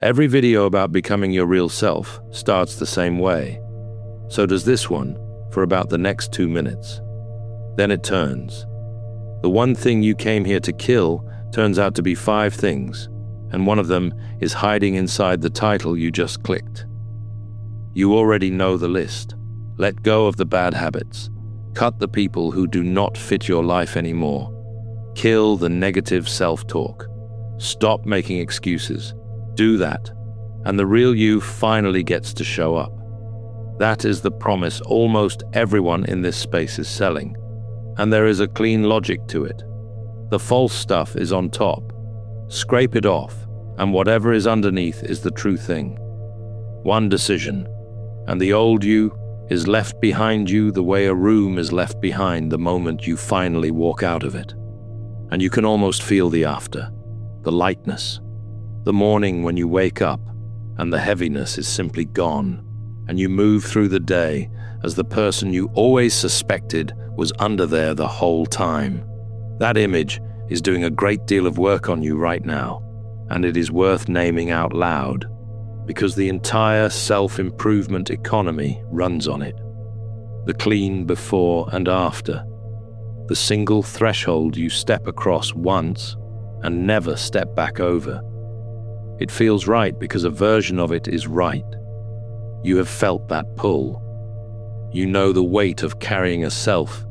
Every video about becoming your real self starts the same way. So does this one for about the next 2 minutes. Then it turns. The one thing you came here to kill turns out to be 5 things, and one of them is hiding inside the title you just clicked. You already know the list. Let go of the bad habits. Cut the people who do not fit your life anymore. Kill the negative self-talk. Stop making excuses. Do that, and the real you finally gets to show up. That is the promise almost everyone in this space is selling, and there is a clean logic to it. The false stuff is on top. Scrape it off, and whatever is underneath is the true thing. One decision, and the old you is left behind you the way a room is left behind the moment you finally walk out of it. And you can almost feel the after, the lightness, the morning when you wake up and the heaviness is simply gone, and you move through the day as the person you always suspected was under there the whole time. That image is doing a great deal of work on you right now, and it is worth naming out loud, because the entire self-improvement economy runs on it. The clean before and after. The single threshold you step across once and never step back over. It feels right because a version of it is right. You have felt that pull. You know the weight of carrying a self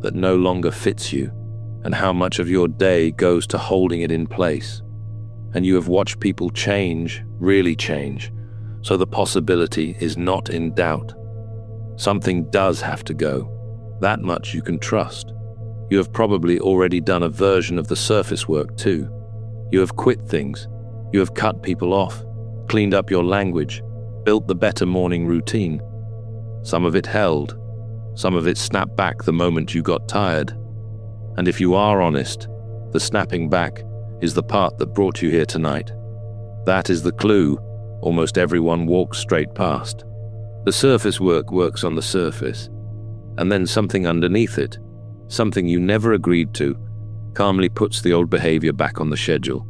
that no longer fits you, and how much of your day goes to holding it in place. And you have watched people change, really change, so the possibility is not in doubt. Something does have to go. That much you can trust. You have probably already done a version of the surface work too. You have quit things. You have cut people off, cleaned up your language, built the better morning routine. Some of it held. Some of it snapped back the moment you got tired. And if you are honest, the snapping back is the part that brought you here tonight. That is the clue almost everyone walks straight past. The surface work works on the surface, and then something underneath it, something you never agreed to, calmly puts the old behavior back on the schedule.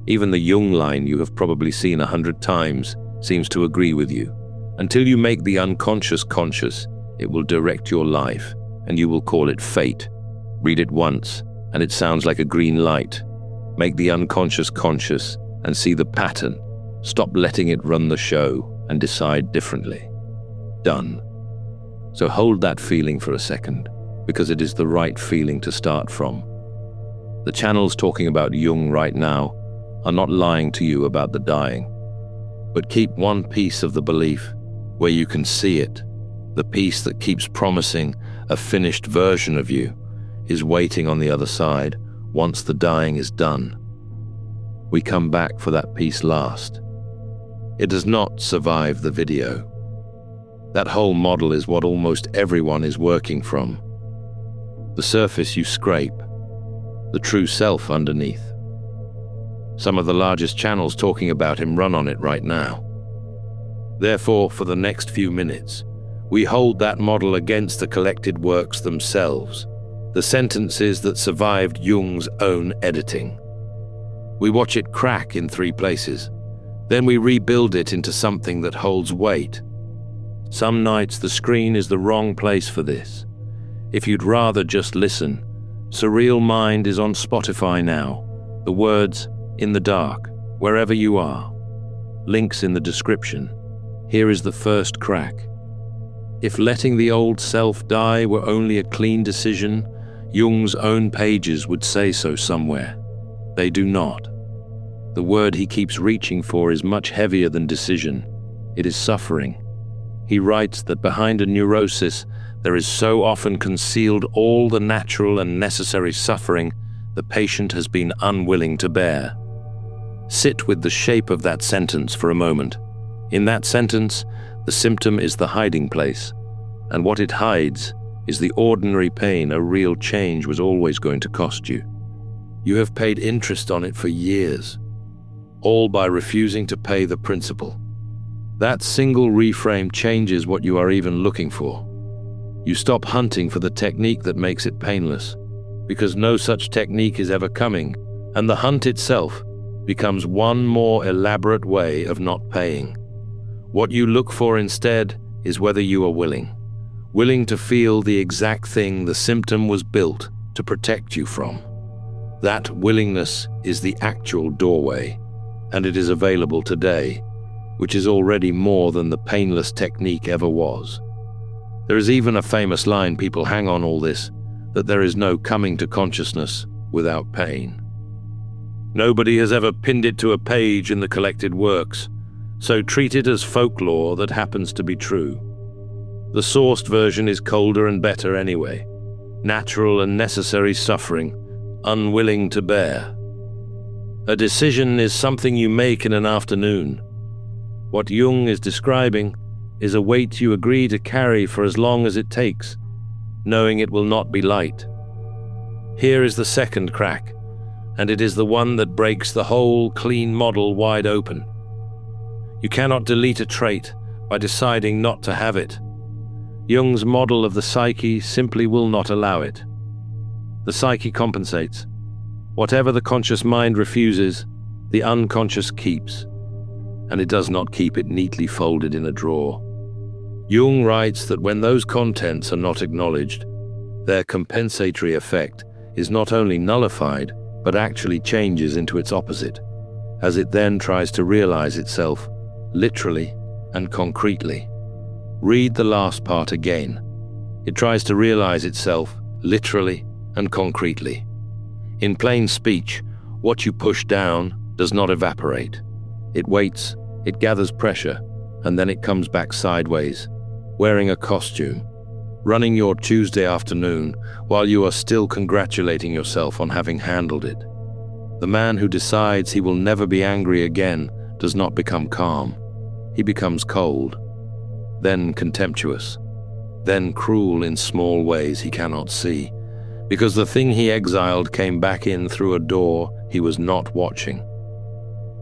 Even the Jung line you have probably seen 100 times seems to agree with you. Until you make the unconscious conscious, it will direct your life, and you will call it fate. Read it once, and it sounds like a green light. Make the unconscious conscious, and see the pattern. Stop letting it run the show, and decide differently. Done. So hold that feeling for a second, because it is the right feeling to start from. The channels talking about Jung right now are not lying to you about the dying, but keep one piece of the belief where you can see it, the piece that keeps promising a finished version of you is waiting on the other side once the dying is done. We come back for that piece last. It does not survive the video. That whole model is what almost everyone is working from. The surface you scrape, the true self underneath. Some of the largest channels talking about him run on it right now. Therefore, for the next few minutes, we hold that model against the collected works themselves, the sentences that survived Jung's own editing. We watch it crack in 3 places. Then we rebuild it into something that holds weight. Some nights the screen is the wrong place for this. If you'd rather just listen, Surreal Mind is on Spotify now. The words, in the dark, wherever you are. Links in the description. Here is the first crack. If letting the old self die were only a clean decision, Jung's own pages would say so somewhere. They do not. The word he keeps reaching for is much heavier than decision. It is suffering. He writes that behind a neurosis, there is so often concealed all the natural and necessary suffering the patient has been unwilling to bear. Sit with the shape of that sentence for a moment. In that sentence, the symptom is the hiding place, and what it hides is the ordinary pain a real change was always going to cost you. You have paid interest on it for years, all by refusing to pay the principal. That single reframe changes what you are even looking for. You stop hunting for the technique that makes it painless, because no such technique is ever coming, and the hunt itself becomes one more elaborate way of not paying. What you look for instead is whether you are willing to feel the exact thing the symptom was built to protect you from. That willingness is the actual doorway, and it is available today, which is already more than the painless technique ever was. There is even a famous line people hang on all this, that there is no coming to consciousness without pain. Nobody has ever pinned it to a page in the collected works, so treat it as folklore that happens to be true. The sourced version is colder and better anyway, natural and necessary suffering, unwilling to bear. A decision is something you make in an afternoon. What Jung is describing is a weight you agree to carry for as long as it takes, knowing it will not be light. Here is the second crack, and it is the one that breaks the whole clean model wide open. You cannot delete a trait by deciding not to have it. Jung's model of the psyche simply will not allow it. The psyche compensates. Whatever the conscious mind refuses, the unconscious keeps, and it does not keep it neatly folded in a drawer. Jung writes that when those contents are not acknowledged, their compensatory effect is not only nullified, but actually changes into its opposite, as it then tries to realize itself, literally and concretely. Read the last part again. It tries to realize itself, literally and concretely. In plain speech, what you push down does not evaporate. It waits, it gathers pressure, and then it comes back sideways, wearing a costume, running your Tuesday afternoon while you are still congratulating yourself on having handled it. The man who decides he will never be angry again does not become calm. He becomes cold, then contemptuous, then cruel in small ways he cannot see, because the thing he exiled came back in through a door he was not watching.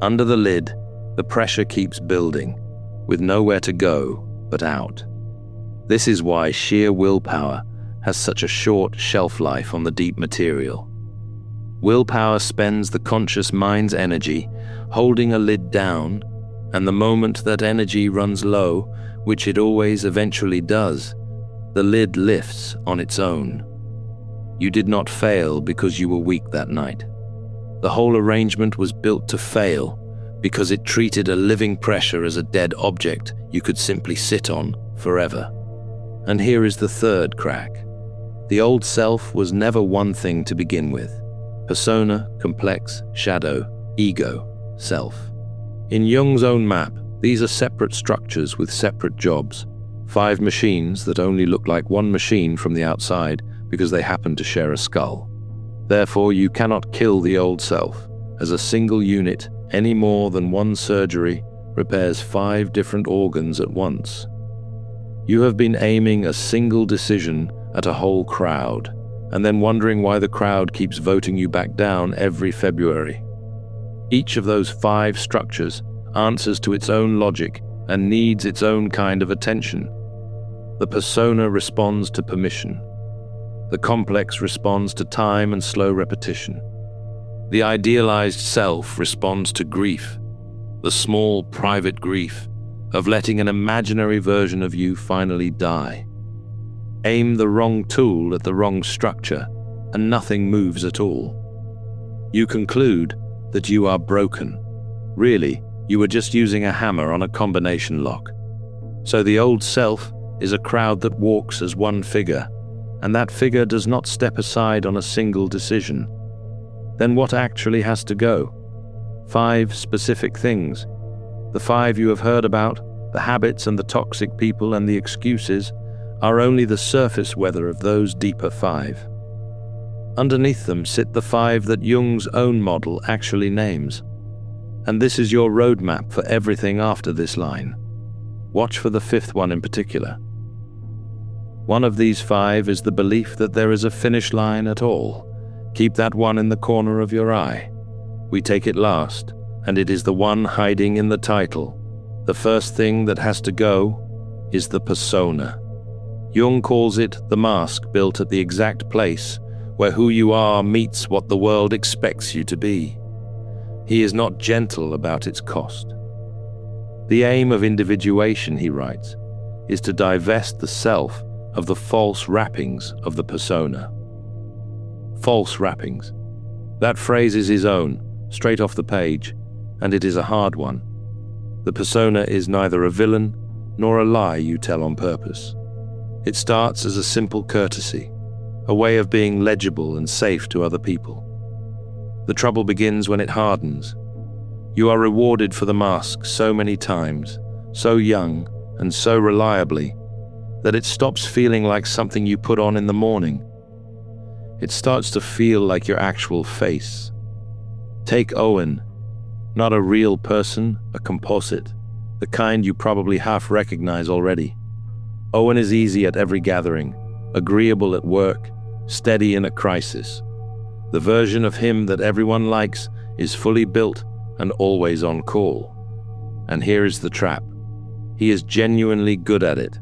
Under the lid, the pressure keeps building, with nowhere to go but out. This is why sheer willpower has such a short shelf life on the deep material. Willpower spends the conscious mind's energy holding a lid down, and the moment that energy runs low, which it always eventually does, the lid lifts on its own. You did not fail because you were weak that night. The whole arrangement was built to fail because it treated a living pressure as a dead object you could simply sit on forever. And here is the third crack. The old self was never one thing to begin with. Persona, complex, shadow, ego, self. In Jung's own map, these are separate structures with separate jobs. 5 machines that only look like one machine from the outside because they happen to share a skull. Therefore, you cannot kill the old self as a single unit any more than one surgery repairs 5 different organs at once. You have been aiming a single decision at a whole crowd, and then wondering why the crowd keeps voting you back down every February. Each of those 5 structures answers to its own logic and needs its own kind of attention. The persona responds to permission. The complex responds to time and slow repetition. The idealized self responds to grief, the small private grief of letting an imaginary version of you finally die. Aim the wrong tool at the wrong structure, and nothing moves at all. You conclude that you are broken. Really, you were just using a hammer on a combination lock. So the old self is a crowd that walks as one figure, and that figure does not step aside on a single decision. Then what actually has to go? 5 specific things. The 5 you have heard about, the habits and the toxic people and the excuses, are only the surface weather of those deeper 5. Underneath them sit the 5 that Jung's own model actually names. And this is your roadmap for everything after this line. Watch for the 5th one in particular. One of these 5 is the belief that there is a finish line at all. Keep that one in the corner of your eye. We take it last, and it is the one hiding in the title. The first thing that has to go is the persona. Jung calls it the mask built at the exact place where who you are meets what the world expects you to be. He is not gentle about its cost. The aim of individuation, he writes, is to divest the self of the false wrappings of the persona. False wrappings. That phrase is his own, straight off the page, and it is a hard one. The persona is neither a villain nor a lie you tell on purpose. It starts as a simple courtesy, a way of being legible and safe to other people. The trouble begins when it hardens. You are rewarded for the mask so many times, so young and so reliably, that it stops feeling like something you put on in the morning. It starts to feel like your actual face. Take Owen, not a real person, a composite, the kind you probably half recognize already. Owen is easy at every gathering, agreeable at work, steady in a crisis. The version of him that everyone likes is fully built and always on call. And here is the trap. He is genuinely good at it.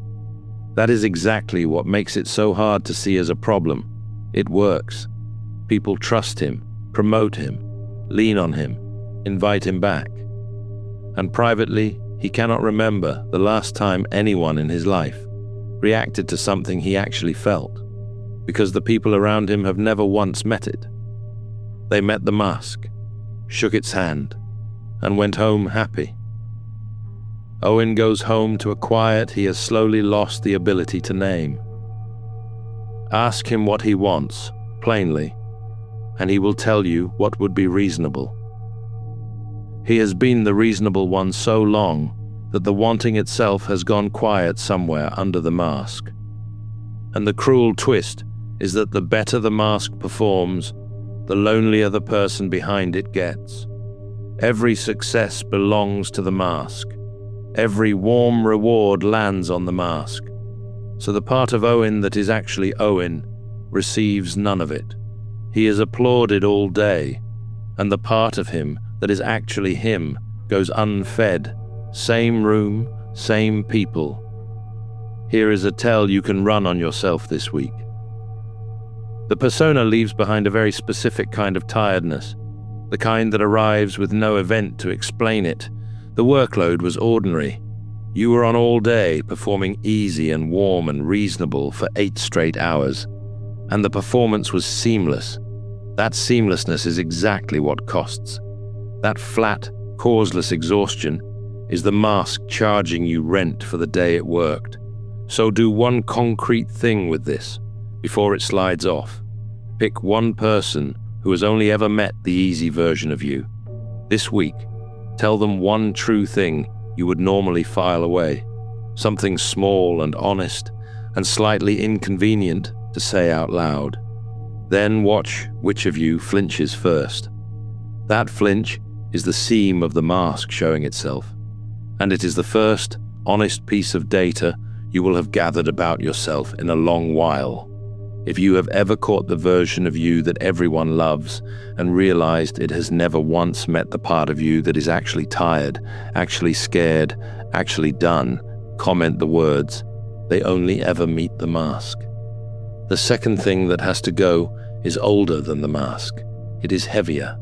That is exactly what makes it so hard to see as a problem. It works. People trust him, promote him, lean on him, invite him back. And privately, he cannot remember the last time anyone in his life reacted to something he actually felt, because the people around him have never once met it. They met the mask, shook its hand, and went home happy. Owen goes home to a quiet he has slowly lost the ability to name. Ask him what he wants, plainly, and he will tell you what would be reasonable. He has been the reasonable one so long that the wanting itself has gone quiet somewhere under the mask. And the cruel twist is that the better the mask performs, the lonelier the person behind it gets. Every success belongs to the mask. Every warm reward lands on the mask. So the part of Owen that is actually Owen receives none of it. He is applauded all day, and the part of him that is actually him goes unfed. Same room, same people. Here is a tell you can run on yourself this week. The persona leaves behind a very specific kind of tiredness, the kind that arrives with no event to explain it. The workload was ordinary. You were on all day, performing easy and warm and reasonable for 8 straight hours, and the performance was seamless. That seamlessness is exactly what costs. That flat, causeless exhaustion is the mask charging you rent for the day it worked. So do one concrete thing with this before it slides off. Pick one person who has only ever met the easy version of you. This week, tell them one true thing you would normally file away, something small and honest and slightly inconvenient to say out loud. Then watch which of you flinches first. That flinch is the seam of the mask showing itself, and it is the first honest piece of data you will have gathered about yourself in a long while. If you have ever caught the version of you that everyone loves and realized it has never once met the part of you that is actually tired, actually scared, actually done, comment the words, "They only ever meet the mask." The second thing that has to go is older than the mask. It is heavier,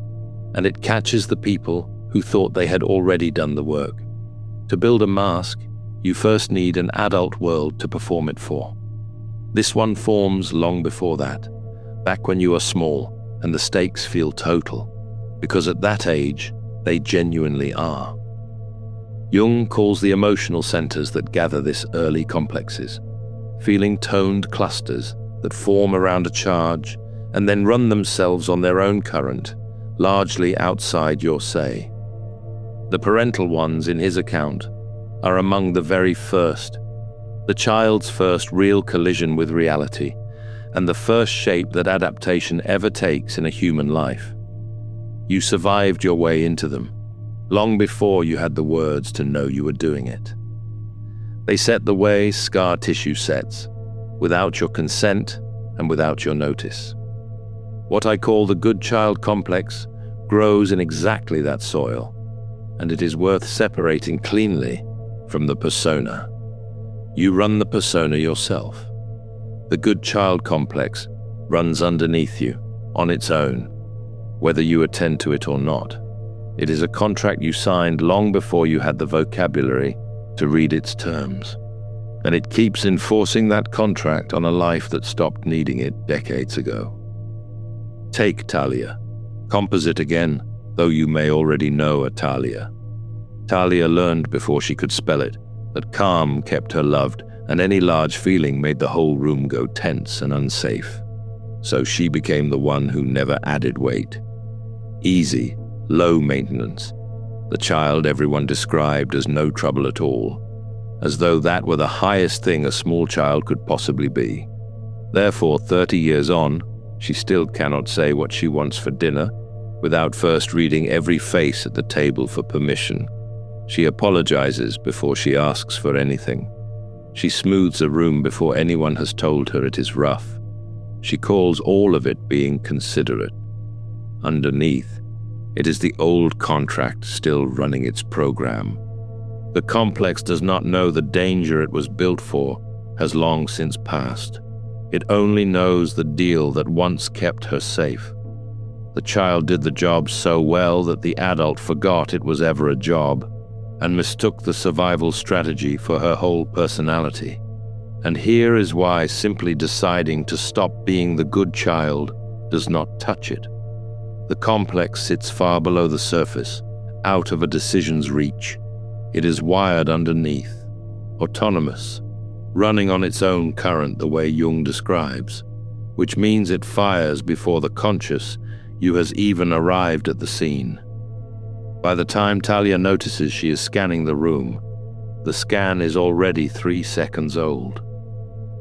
and it catches the people who thought they had already done the work. To build a mask, you first need an adult world to perform it for. This one forms long before that, back when you are small and the stakes feel total, because at that age, they genuinely are. Jung calls the emotional centers that gather this early complexes, feeling toned clusters that form around a charge and then run themselves on their own current, largely outside your say. The parental ones in his account are among the very first, the child's first real collision with reality, and the first shape that adaptation ever takes in a human life. You survived your way into them, long before you had the words to know you were doing it. They set the way scar tissue sets, without your consent and without your notice. What I call the good child complex grows in exactly that soil, and it is worth separating cleanly from the persona. You run the persona yourself. The good child complex runs underneath you, on its own, whether you attend to it or not. It is a contract you signed long before you had the vocabulary to read its terms. And it keeps enforcing that contract on a life that stopped needing it decades ago. Take Talia. Composite again, though you may already know a Talia. Talia learned before she could spell it that calm kept her loved, and any large feeling made the whole room go tense and unsafe. So she became the one who never added weight. Easy, low maintenance. The child everyone described as no trouble at all, as though that were the highest thing a small child could possibly be. Therefore, 30 years on, she still cannot say what she wants for dinner without first reading every face at the table for permission. She apologizes before she asks for anything. She smooths a room before anyone has told her it is rough. She calls all of it being considerate. Underneath, it is the old contract still running its program. The complex does not know the danger it was built for has long since passed. It only knows the deal that once kept her safe. The child did the job so well that the adult forgot it was ever a job and mistook the survival strategy for her whole personality. And here is why simply deciding to stop being the good child does not touch it. The complex sits far below the surface, out of a decision's reach. It is wired underneath, autonomous, running on its own current the way Jung describes, which means it fires before the conscious you has even arrived at the scene. By the time Talia notices she is scanning the room, the scan is already 3 seconds old.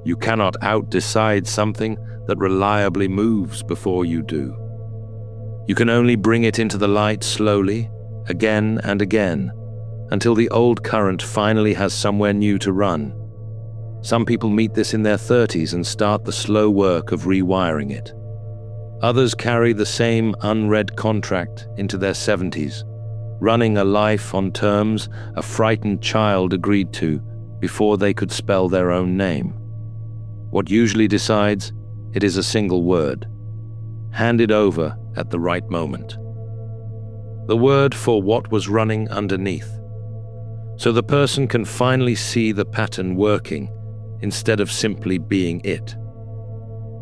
You cannot out-decide something that reliably moves before you do. You can only bring it into the light slowly, again and again, until the old current finally has somewhere new to run. Some people meet this in their 30s and start the slow work of rewiring it. Others carry the same unread contract into their 70s, running a life on terms a frightened child agreed to before they could spell their own name. What usually decides? It is a single word, handed over at the right moment. The word for what was running underneath. So the person can finally see the pattern working instead of simply being it.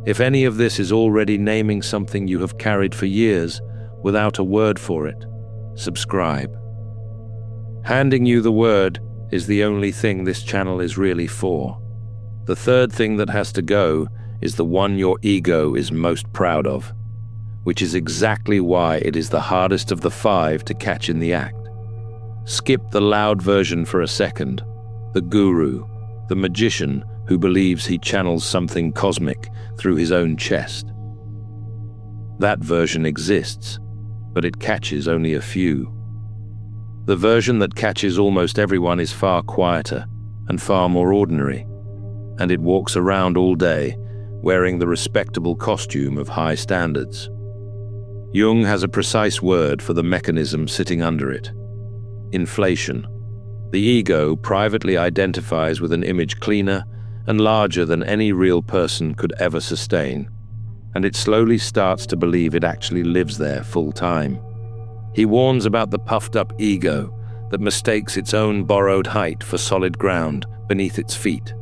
If any of this is already naming something you have carried for years without a word for it, subscribe. Handing you the word is the only thing this channel is really for. The third thing that has to go is the one your ego is most proud of, which is exactly why it is the hardest of the 5 to catch in the act. Skip the loud version for a second, the guru, the magician who believes he channels something cosmic through his own chest. That version exists, but it catches only a few. The version that catches almost everyone is far quieter and far more ordinary, and it walks around all day wearing the respectable costume of high standards. Jung has a precise word for the mechanism sitting under it: inflation. The ego privately identifies with an image cleaner and larger than any real person could ever sustain, and it slowly starts to believe it actually lives there full time. He warns about the puffed-up ego that mistakes its own borrowed height for solid ground beneath its feet.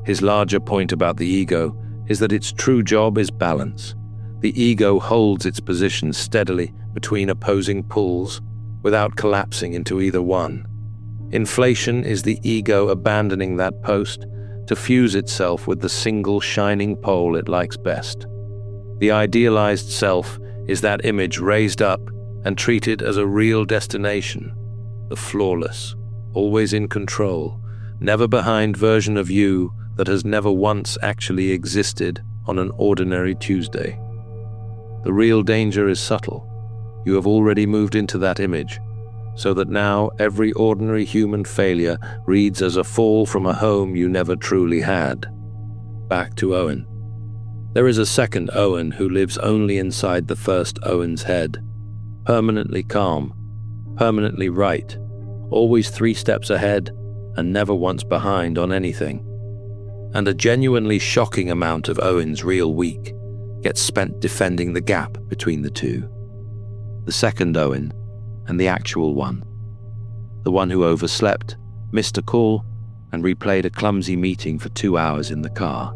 His larger point about the ego is that its true job is balance. The ego holds its position steadily between opposing pulls without collapsing into either one. Inflation is the ego abandoning that post to fuse itself with the single shining pole it likes best. The idealized self is that image raised up and treated as a real destination, the flawless, always in control, never behind version of you that has never once actually existed on an ordinary Tuesday. The real danger is subtle. You have already moved into that image, so that now every ordinary human failure reads as a fall from a home you never truly had. Back to Owen. There is a second Owen who lives only inside the first Owen's head, permanently calm, permanently right, always 3 steps ahead and never once behind on anything. And a genuinely shocking amount of Owen's real week gets spent defending the gap between the two. The second Owen, and the actual one. The one who overslept, missed a call, and replayed a clumsy meeting for 2 hours in the car.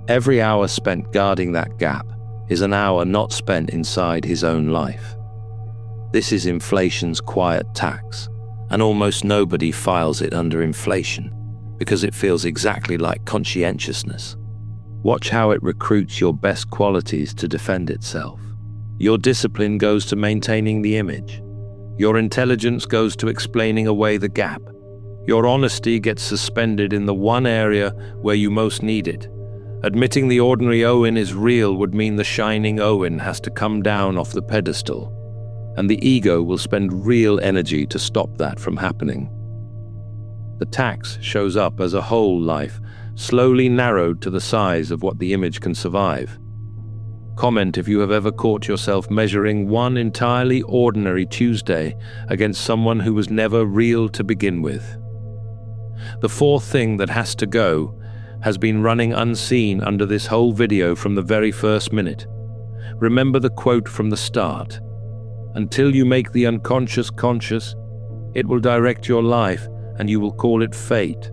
Every hour spent guarding that gap is an hour not spent inside his own life. This is inflation's quiet tax, and almost nobody files it under inflation because it feels exactly like conscientiousness. Watch how it recruits your best qualities to defend itself. Your discipline goes to maintaining the image. Your intelligence goes to explaining away the gap. Your honesty gets suspended in the one area where you most need it. Admitting the ordinary Owen is real would mean the shining Owen has to come down off the pedestal, and the ego will spend real energy to stop that from happening. The tax shows up as a whole life, slowly narrowed to the size of what the image can survive. Comment if you have ever caught yourself measuring one entirely ordinary Tuesday against someone who was never real to begin with. The fourth thing that has to go has been running unseen under this whole video from the very first minute. Remember the quote from the start. Until you make the unconscious conscious, it will direct your life and you will call it fate.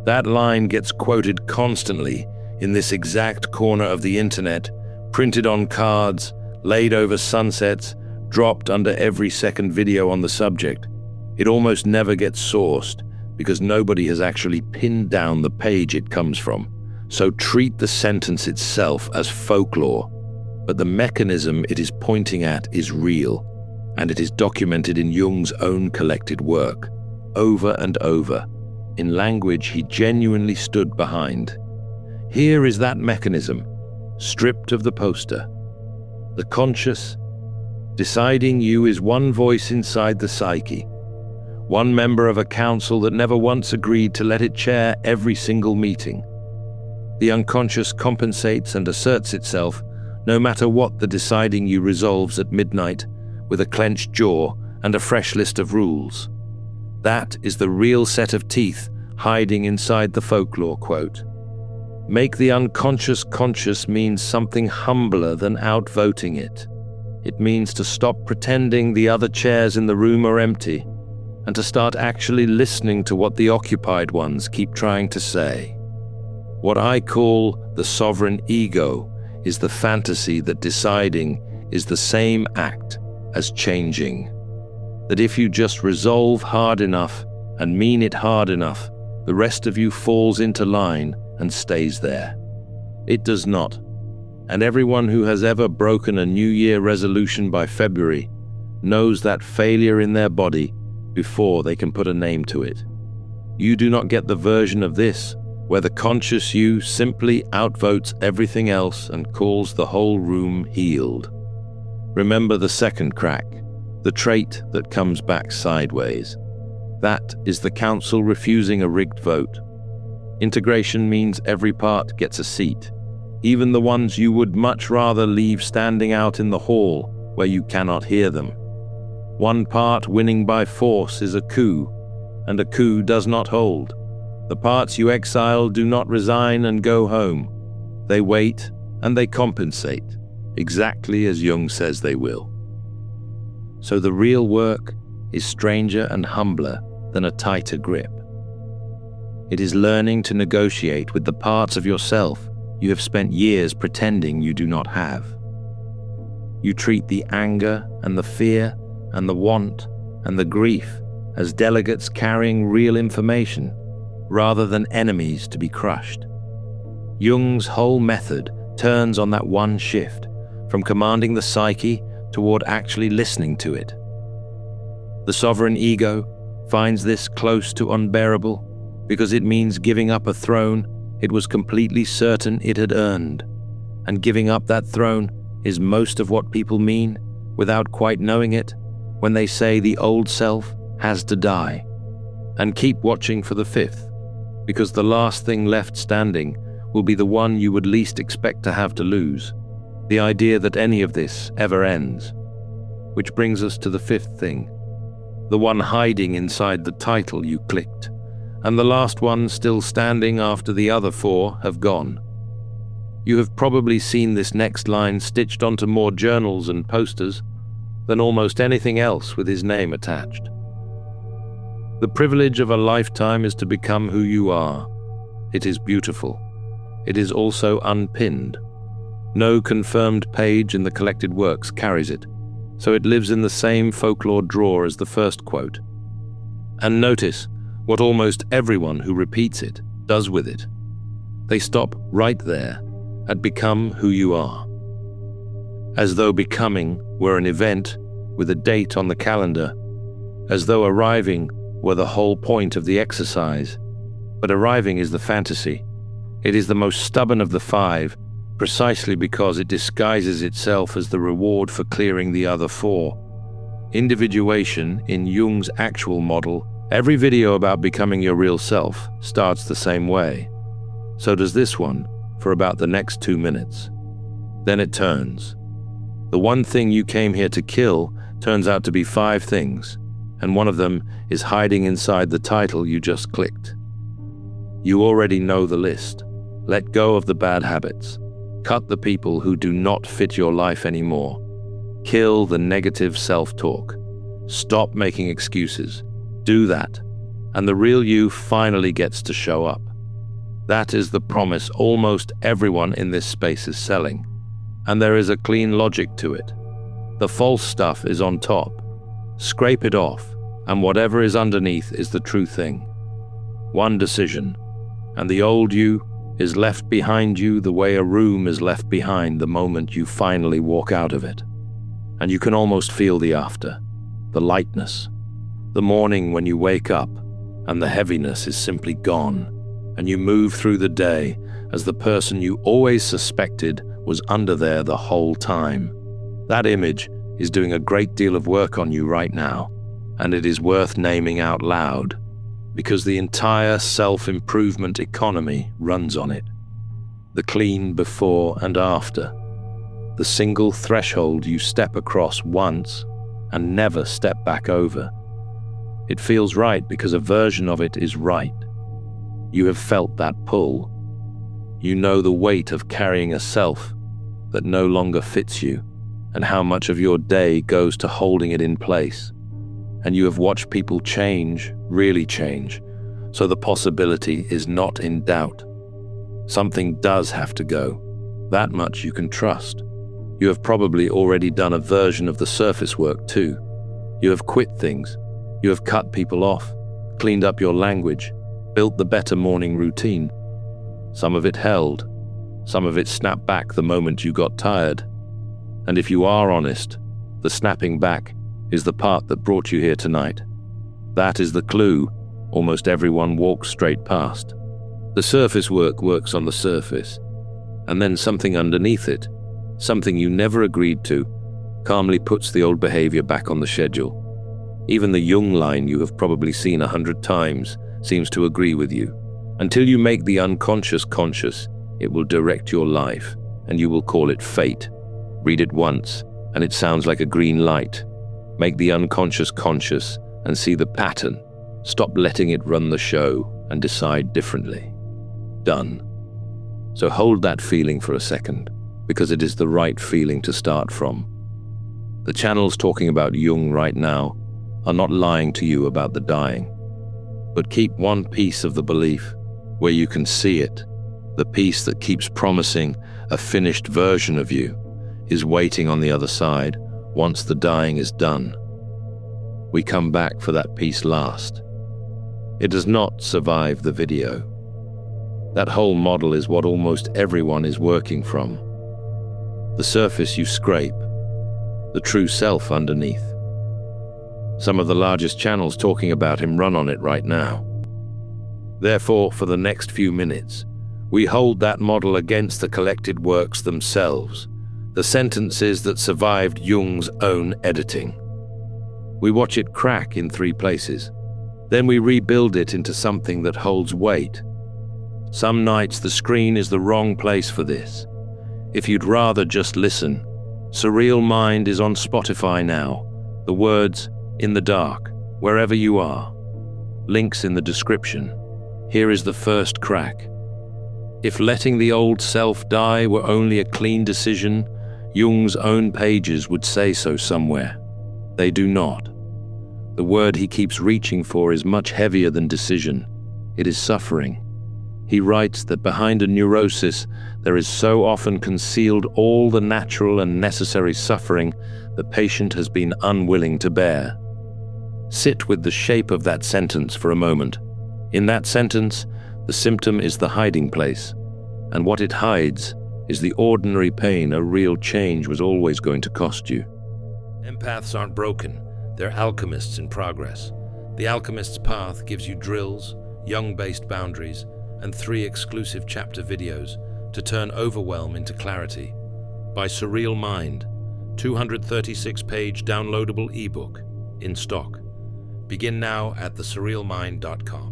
That line gets quoted constantly in this exact corner of the internet, printed on cards, laid over sunsets, dropped under every second video on the subject. It almost never gets sourced because nobody has actually pinned down the page it comes from. So treat the sentence itself as folklore, but the mechanism it is pointing at is real, and it is documented in Jung's own collected work, over and over, in language he genuinely stood behind. Here is that mechanism, stripped of the poster. The conscious, deciding you is one voice inside the psyche, one member of a council that never once agreed to let it chair every single meeting. The unconscious compensates and asserts itself, no matter what the deciding you resolves at midnight, with a clenched jaw and a fresh list of rules. That is the real set of teeth hiding inside the folklore quote. Make the unconscious conscious means something humbler than outvoting it. It means to stop pretending the other chairs in the room are empty, and to start actually listening to what the occupied ones keep trying to say. What I call the sovereign ego is the fantasy that deciding is the same act as changing. That if you just resolve hard enough and mean it hard enough, the rest of you falls into line and stays there. It does not. And everyone who has ever broken a New Year resolution by February knows that failure in their body before they can put a name to it. You do not get the version of this where the conscious you simply outvotes everything else and calls the whole room healed. Remember the second crack, the trait that comes back sideways. That is the council refusing a rigged vote. Integration means every part gets a seat, even the ones you would much rather leave standing out in the hall where you cannot hear them. One part winning by force is a coup, and a coup does not hold. The parts you exile do not resign and go home. They wait and they compensate, exactly as Jung says they will. So the real work is stranger and humbler than a tighter grip. It is learning to negotiate with the parts of yourself you have spent years pretending you do not have. You treat the anger and the fear and the want and the grief as delegates carrying real information, rather than enemies to be crushed. Jung's whole method turns on that one shift, from commanding the psyche toward actually listening to it. The sovereign ego finds this close to unbearable because it means giving up a throne it was completely certain it had earned. And giving up that throne is most of what people mean, without quite knowing it, when they say the old self has to die. And keep watching for the fifth, because the last thing left standing will be the one you would least expect to have to lose. The idea that any of this ever ends. Which brings us to the fifth thing, the one hiding inside the title you clicked, and the last one still standing after the other four have gone. You have probably seen this next line stitched onto more journals and posters. than almost anything else with his name attached. The privilege of a lifetime is to become who you are. It is beautiful. It is also unpinned. No confirmed page in the collected works carries it, so it lives in the same folklore drawer as the first quote. And notice what almost everyone who repeats it does with it. They stop right there at become who you are. As though becoming were an event with a date on the calendar, as though arriving were the whole point of the exercise. But arriving is the fantasy. It is the most stubborn of the five, precisely because it disguises itself as the reward for clearing the other four. Individuation, in Jung's actual model, every video about becoming your real self starts the same way. So does this one, for about the next 2 minutes. Then it turns. The one thing you came here to kill turns out to be 5 things, and one of them is hiding inside the title you just clicked. You already know the list. Let go of the bad habits. Cut the people who do not fit your life anymore. Kill the negative self-talk. Stop making excuses. Do that, and the real you finally gets to show up. That is the promise almost everyone in this space is selling, and there is a clean logic to it. The false stuff is on top. Scrape it off, and whatever is underneath is the true thing. One decision, and the old you is left behind you the way a room is left behind the moment you finally walk out of it. And you can almost feel the after, the lightness, the morning when you wake up and the heaviness is simply gone, and you move through the day as the person you always suspected was under there the whole time. That image is doing a great deal of work on you right now, and it is worth naming out loud, because the entire self-improvement economy runs on it. The clean before and after. The single threshold you step across once and never step back over. It feels right because a version of it is right. You have felt that pull. You know the weight of carrying a self that no longer fits you, and how much of your day goes to holding it in place. And you have watched people change, really change, so the possibility is not in doubt. Something does have to go. That much you can trust. You have probably already done a version of the surface work too. You have quit things. You have cut people off, cleaned up your language, built the better morning routine. Some of it held. Some of it snapped back the moment you got tired. And if you are honest, the snapping back is the part that brought you here tonight. That is the clue almost everyone walks straight past. The surface work works on the surface, and then something underneath it, something you never agreed to, calmly puts the old behavior back on the schedule. Even the Jung line you have probably seen 100 times seems to agree with you. Until you make the unconscious conscious, it will direct your life, and you will call it fate. Read it once, and it sounds like a green light. Make the unconscious conscious and see the pattern. Stop letting it run the show and decide differently. Done. So hold that feeling for a second, because it is the right feeling to start from. The channels talking about Jung right now are not lying to you about the dying, but keep one piece of the belief where you can see it, the piece that keeps promising a finished version of you is waiting on the other side once the dying is done. We come back for that piece last. It does not survive the video. That whole model is what almost everyone is working from. The surface you scrape, the true self underneath. Some of the largest channels talking about him run on it right now. Therefore, for the next few minutes, we hold that model against the collected works themselves, the sentences that survived Jung's own editing. We watch it crack in 3 places. Then we rebuild it into something that holds weight. Some nights the screen is the wrong place for this. If you'd rather just listen, Surreal Mind is on Spotify now. The words, in the dark, wherever you are. Links in the description. Here is the first crack. If letting the old self die were only a clean decision, Jung's own pages would say so somewhere. They do not. The word he keeps reaching for is much heavier than decision. It is suffering. He writes that behind a neurosis, there is so often concealed all the natural and necessary suffering the patient has been unwilling to bear. Sit with the shape of that sentence for a moment. In that sentence, the symptom is the hiding place, and what it hides is the ordinary pain a real change was always going to cost you. Empaths aren't broken, they're alchemists in progress. The Alchemist's Path gives you drills, Jung-based boundaries, and 3 exclusive chapter videos to turn overwhelm into clarity. By Surreal Mind, 236-page downloadable ebook in stock. Begin now at thesurrealmind.com.